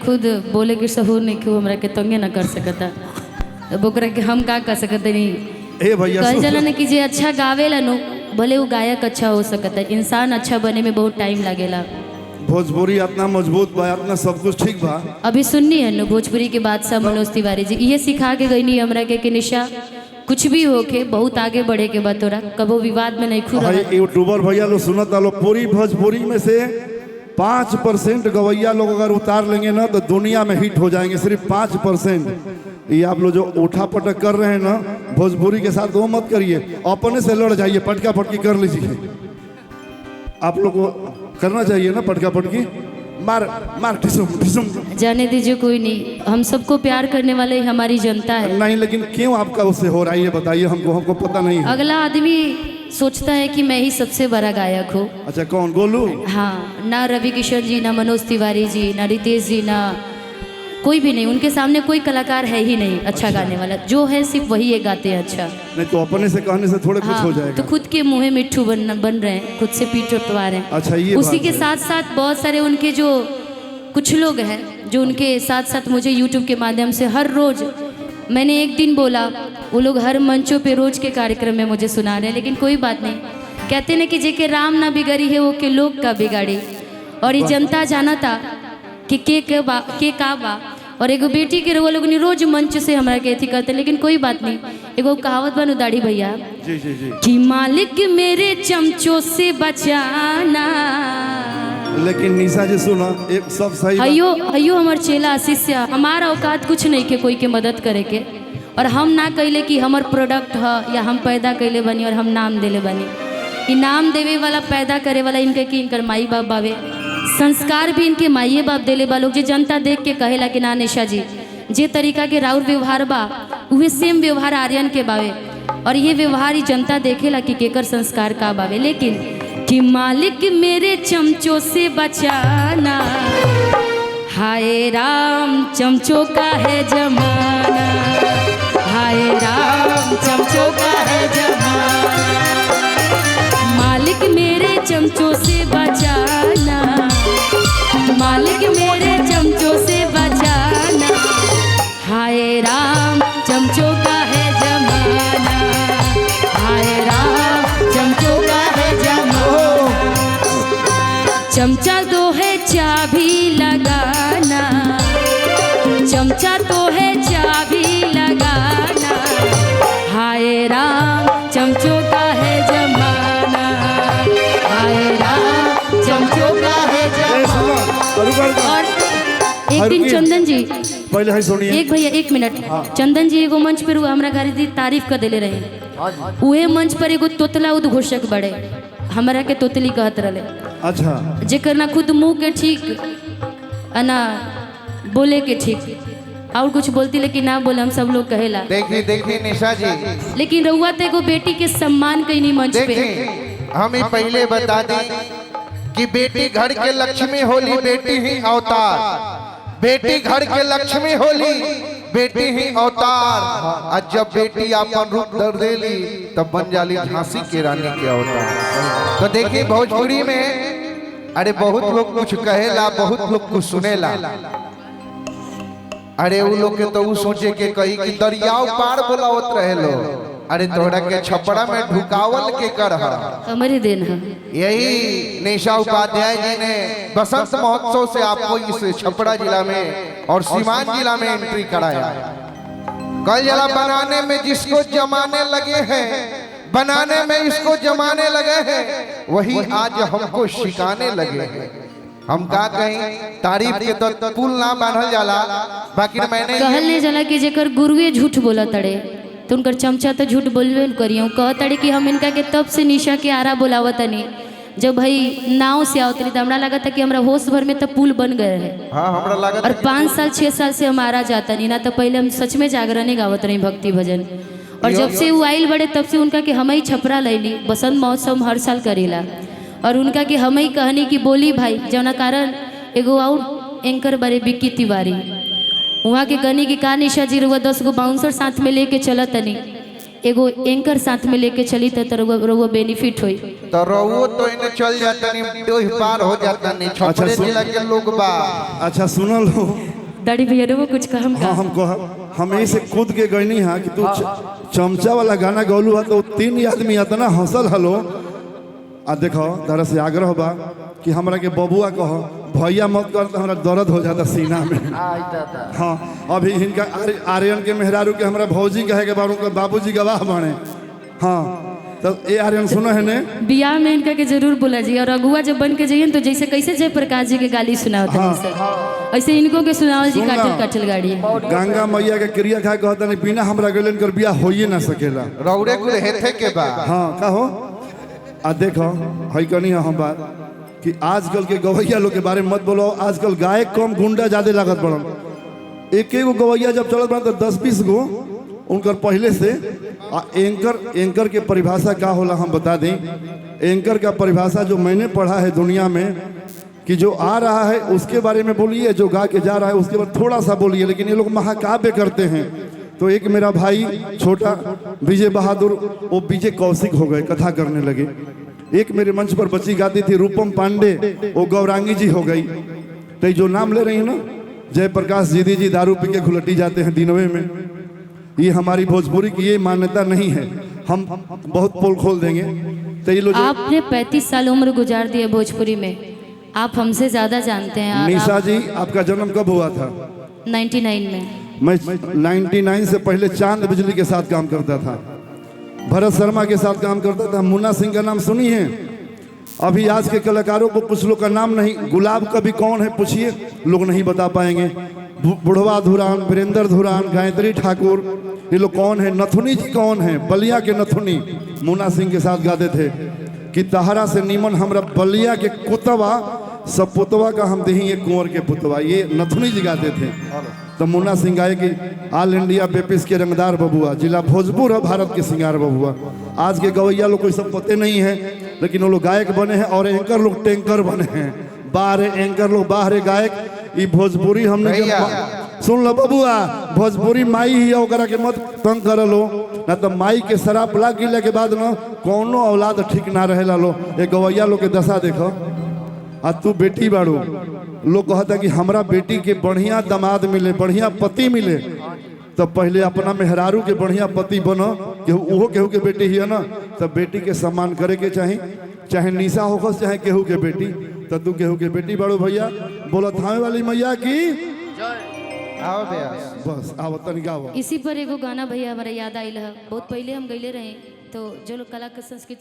खुद बोले कि सहूर नहीं क्यों हमरा के तंगे ना कर सकता। अब ओकरा के हम का कर सकते नहीं। ए भैया कल जला ने कि जे अच्छा गावेला नो भले वो गायक अच्छा हो सकता है, इंसान अच्छा बने में बहुत टाइम लगेला। भोजपुरी अपना मजबूत बा, अपना सब कुछ ठीक बा। अभी सुननी है नो भोजपुरी के बादशाह मनोज तिवारी जी ये सिखा के गई नहीं हमरा के कि निशा कुछ भी होके बहुत आगे बढ़े के बाद तोरा कबो विवाद में नहीं खुद। यूट्यूबर भैया लोग सुनत आलो, पूरी भोजपुरी में से 5% गवैया लोग अगर उतार लेंगे ना तो दुनिया में हिट हो जाएंगे। सिर्फ 5%। ये आप लोग जो उठा पटक कर रहे हैं ना भोजपुरी के साथ वो मत करिए, अपने से लड़ जाइए, पटका पटकी कर लीजिए। आप लोग को करना चाहिए ना पटका पटकी, मार मार ठिसुम ठिसुम। जाने दीजिए कोई नहीं, हम सबको प्यार करने वाले हमारी जनता है। नहीं लेकिन क्यों आपका उससे हो रहा है ये बताइए हमको पता नहीं है। अगला आदमी सोचता है कि मैं ही सबसे बड़ा गायक हूँ। अच्छा कौन गोलू? हाँ, ना रवि किशन जी, ना मनोज तिवारी जी, ना रितेश जी, ना कोई भी नहीं। उनके सामने कोई कलाकार है ही नहीं अच्छा गाने वाला, जो है सिर्फ वही ये गाते हैं अच्छा। नहीं तो अपने से कहने से थोड़े कुछ हो जाएगा। तो खुद के मुँह मिट्ठू बन रहे हैं, खुद से पीठ उठवा रहे हैं। अच्छा ये उसी के साथ साथ बहुत सारे उनके जो कुछ लोग हैं जो उनके साथ साथ मुझे यूट्यूब के माध्यम से हर रोज, मैंने एक दिन बोला, वो लोग हर मंचों पे रोज के कार्यक्रम में मुझे सुना रहे हैं। लेकिन कोई बात नहीं, कहते ना कि जेके राम ना बिगड़ी है वो के लोग का बिगाड़ी। और ये जनता जाना था कि के का बा। और एगो बेटी के वो लोग रोज मंच से हमारा के अथी करते, लेकिन कोई बात नहीं। एगो कहावत बनू दाढ़ी भैया जी जी जी कि मालिक मेरे चमचों से बचाना। लेकिन निशा जी सुना एक सब सही हयो हमार चेला शिष्य, हमारा औकात कुछ नहीं के कोई के मदद करे के। और हम ना कहले कि हमार प्रोडक्ट है या हम पैदा कैले बनी और हम नाम देले बनी। इनाम देवे वाला पैदा करे वाला इनके कि इनकर माई बाप बावे, संस्कार भी इनके माइए बाप देले बा लोग। जे जनता देख के कहेला कि ना निशा जी जे तरीका के राउर व्यवहार बा उहे सेम व्यवहार आर्यन के बावे। और ये व्यवहार ही जनता देखेला कि केकर संस्कार का बावे। लेकिन कि मालिक मेरे चमचों से बचाना, हाय राम चमचों का है जमाना, हाय राम चमचों का है जमाना। मालिक मेरे चमचों से बचाना, मालिक मेरे चमचों से बचाना, हाय राम चमचों का है जमाना, हाय राम चमचों का है जमाना। चमचा तो है चाबी लगाना, चमचा तो है चाबी लगाना, हाय राम चमचों का है जमाना, हाय राम चमचों का है जमाना। और एक दिन चंदन जी पहले है सुनिए, एक भैया एक मिनट। चंदन जी एगो मंच पर हमरा घर दी तारीफ कर देले रहे। उहे मंच पर एगो तोतला उद्घोषक बड़े हमरा के तोतली कहत रहे। अच्छा जेकर ना खुद मुंह के ठीक ना बोले के ठीक, और कुछ बोलती लेकिन ना बोले, हम सब लोग कहेला। देखिए निशा जी, लेकिन रउआ तो एगो बेटी के सम्मान कईनी मंच पे। हम ही पहले बता दें कि बेटी घर के लक्ष्मी होली, बेटी ही अवतार, बेटी घर के लक्ष्मी होली, बेटी ही अवतार। आज जब बेटी अपन रूप धर देली तब बन जाली झांसी के रानी के अवतार। तो देखिए भोजपुरी में अरे बहुत लोग कुछ कहेला, बहुत लोग कुछ सुनेला। अरे वो लोग के तो वो सोचे के कही कि दरियाव पार बोलावत रहे लो। अरे तोहरा के छपड़ा में ढुकावल के कर हमारे दिन है। यही निशा उपाध्याय जी ने बसंत महोत्सव से आपको इस छपरा जिला में और सीवान जिला में एंट्री कराया। कल जला बनाने में जिसको जमाने लगे हैं, बनाने में इसको जमाने लगे हैं, वही आज हमको सिखाने लगे हैं। हम का कहीं तारीफ के तो पुल ना बांधल जाला, बाकी मैंने कहल नहीं जाला कि जेकर गुरुए झूठ बोला तड़े तो उनकर चमचा तो झूठ बोलबे न करियो। कह तड़े कि हम इनका के तब से निशा के आरा बोलावतनी, जब भाई नाव से आवतनी तो हमरा लगा था कि हमरा होश भर में तो पुल बन गए है। हाँ हमरा लगा। और 5 साल 6 साल से हम आरा जाता नहीं ना, तो पहले हम सच में जागरण गावत रही भक्ति भजन। और जब से वो आइल बड़े तब से उनका कि हम ही छपरा लैली बसंत महोत्सव हर साल करेला। और उनका कि हम ही कहनी कि बोली भाई जौना कारण एगो और एंकर बड़े बिक्की तिवारी वहाँ के गनी की का निशा जी रुआ 10 गो बाउंसर साथ में लेके चला तनी, एगो एंकर साथ में लेके चली तो रुआ बेनिफिट हुई। तो रोवो तो इन्हें चल जाता नहीं, तो पार हो जाता नहीं। छपरे जिला के लोग बा। अच्छा सुनो लो दाढ़ी भैया वो कुछ कहम हाँ हम कह हम यही से कूद के गई हाँ कि तू चमचा वाला गाना गौलू है तो 3 आदमी इतना हंसल हलो आ देखो तरह से आग्रह बा कि हमरा के बबुआ कहो भैया मत कर तो हमरा दर्द हो जाता सीना में। हाँ अभी इनका आर्यन के मेहरारू के हमरा भौजी कहे के बारू के बाबूजी गवाह बने। हाँ तो ए आर्यन सुनो है ने बियाह में इनका के जरूर बोला जी और अगुआ जब बन के जाइए तो जैसे कैसे जयप्रकाश जी के गाली सुनाओ ऐसे इनको के सुनाओ जी काटल काटल गाड़ी गंगा मैया के क्रिया खा कहता नहीं बिना हमरा गलन कर बियाह होइए ना सकेला रौड़े कुल हेथे के बा। हाँ कहो आ देखो है कनी हम बात कि आजकल के गवैया लोग के बारे में मत बोलो। आजकल गायक कम गुंडा ज्यादा लागत पड़ल। एक गो गवैया जब चलत बड़ा तो 10-20 गो उनकर पहले से एंकर के परिभाषा का होला हम बता दें। एंकर का परिभाषा जो मैंने पढ़ा है दुनिया में कि जो आ रहा है उसके बारे में बोलिए, जो गा के जा रहा है उसके बाद थोड़ा सा बोलिए। लेकिन ये लोग महाकाव्य करते हैं। तो एक मेरा भाई छोटा विजय बहादुर वो विजय कौशिक हो गए, कथा करने लगे। एक मेरे मंच पर बच्ची गाती थी रूपम पांडे, वो गौरांगी जी हो गई। तो जो नाम ले रही है ना जयप्रकाश दीदी जी दारू पी के घुलटी जाते हैं दिनवे में। ये हमारी भोजपुरी की ये मान्यता नहीं है। हम बहुत पोल खोल देंगे। तो ये लोग आपने 35 साल उम्र गुजार दी है भोजपुरी में, आप हमसे ज्यादा जानते हैं। निशा जी आपका जन्म कब हुआ था? 99 में। मैं 99 से पहले चांद बिजली के साथ काम करता था, भरत शर्मा के साथ काम करता था। मुन्ना सिंह का नाम सुनी है? अभी आज के कलाकारों को कुछ लोग का नाम नहीं। गुलाब कवि कौन है पूछिए, लोग नहीं बता पाएंगे। बुढ़वा धुरान, वीरेंद्र धुरान, गायत्री ठाकुर, ये लोग कौन है? नथुनी जी कौन है? बलिया के नथुनी मुन्ना सिंह के साथ गाते थे कि तहरा से नीमन हमरा बलिया के कुतवा सपुतवा का हम दही ये कुंवर के पुतवा, ये नथुनी जी गाते थे। तो मुन्ना सिंह गाए कि ऑल इंडिया पेपिस के रंगदार बबुआ, जिला भोजपुर है भारत के सिंगार बबुआ। आज के गवैया लोग कोई सब पते नहीं है, लेकिन वो लोग गायक बने हैं और एंकर लोग टैंकर बने हैं। बाहर एंकर लोग, बाहर गायक। ये भोजपुरी हमने सुन लो बबुआ, भोजपुरी माई ही ओकरा के मत तंग कर लो ना। तो माई के शराब लाग गिले के बाद ना कौनो औलाद ठीक ना रहेला लो। ये गवैया लोग के दशा देखो। आ तू बेटी बाड़ू, लोग कहता कि हमरा बेटी के बढ़िया दामाद मिले, बढ़िया पति मिले, तो पहले अपना मेहरारू के बढ़िया पति बनो। केहू केहू के बेटी ही है ना, तो बेटी के सम्मान करे के चाहिए, चाहे निशा होखस चाहे केहू के बेटी। तो तू केहू के बेटी बाड़ू भैया। बोलो थामे वाली मैया की आओ भैया। बस आओ तनिका आओ। इसी पर एगो गाना भैया हमारा याद आइल है। बहुत पहले हम गईले रहे, तो जो लोग कला के संस्कृति